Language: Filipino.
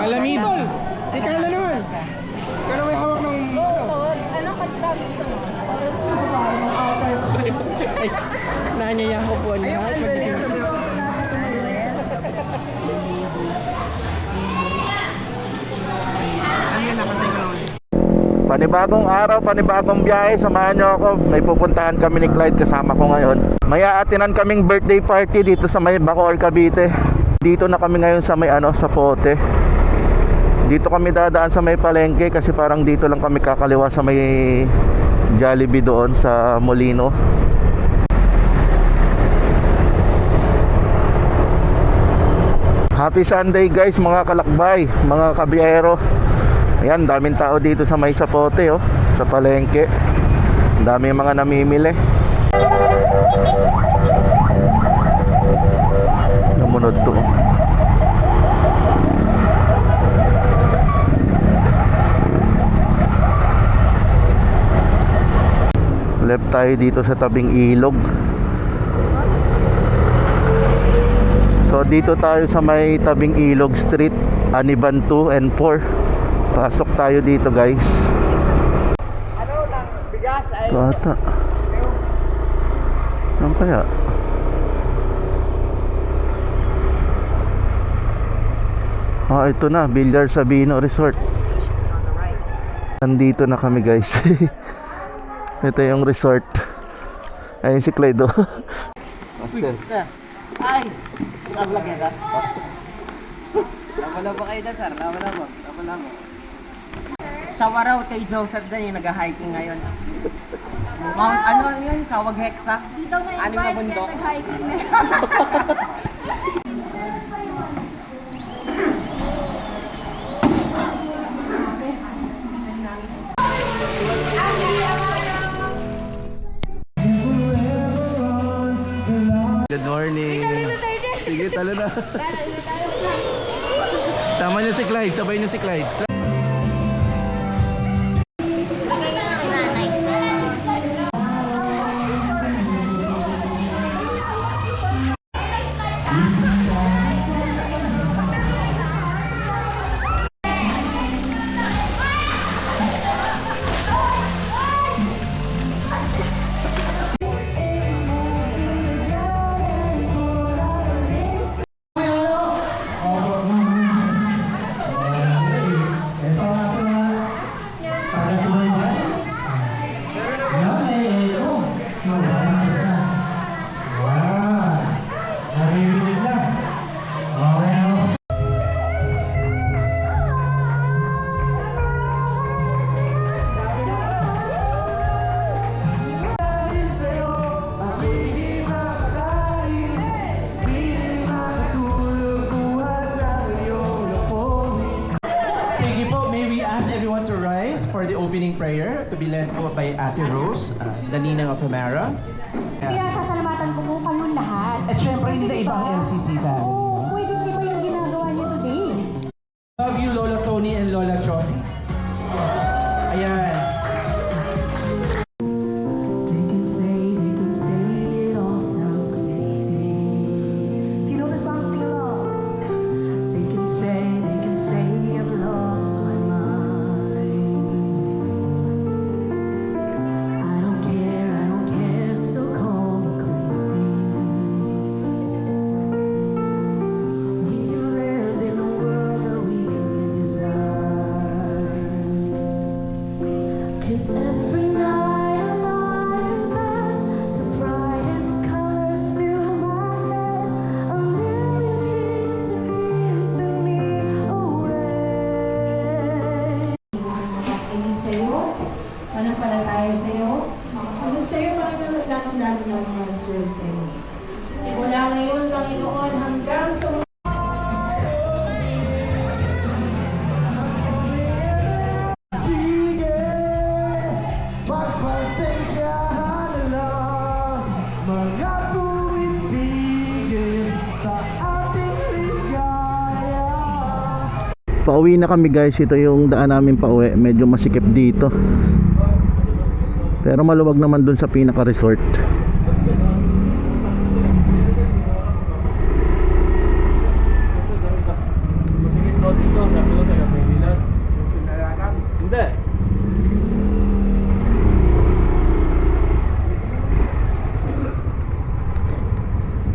Kalamitol! Si Carla naman! Pero may hawak ng... Anong kanta gusto mo? Para sa babae ng outer. Nanyaya ko po ang lahat. Panibagong araw, panibagong biyahe. Samahan nyo ako. May pupuntahan kami ni Clyde, kasama ko ngayon. May aatinan kaming birthday party dito sa may Bacoor, Cavite. Dito na kami ngayon sa may sa Pote. Dito kami dadaan sa may palengke kasi parang dito lang kami kakaliwa sa may Jollibee doon sa Molino. Happy Sunday guys, mga kalakbay, mga kabiyero. Ayan, daming tao dito sa may Sapote, sa palengke. Daming mga namimili. Namunod to. Left tayo dito sa tabing ilog. So dito tayo sa may tabing ilog street, Aniban 2 and 4. Pasok tayo dito guys. Ano lang, bigas ay... Ito ata. Saan kaya? Ito na, Villar Sabino Resort. Nandito na kami guys. Ito yung resort. Ayun si Clyde. Master. Ay! Nablag yan ka? Nawala ba kayo dyan, sir? Nawala mo? Nawala mo? Shower out kay Joseph dyan yung nag-hiking ngayon. Mount, ano yun? Kawag Hexa? Dito na Anim na invite bundok. kaya nag-hiking na. Good morning. Sige, talo na. Tama niyo si Clyde, sabay niyo si Clyde. For the opening prayer to be led po by Ate Rose, the Ninang of Amara. Kaya sasalamatan ko po kayong lahat. At syempre hindi na ibang LCC family. Oo, pwede iba yung ginagawa niyo today. Love you, Lola Tony and Lola Josie. Ayan. Manampalataya sa iyo, makasunod sa iyo, Panginoon, at lahat ng mga serve sa iyo. Simula ngayon, Panginoon, hanggang sa mga Pauwi na kami guys. Ito yung daan namin pauwi. Medyo masikip dito, pero maluwag naman dun sa pinaka resort. Pinalanan. Hindi.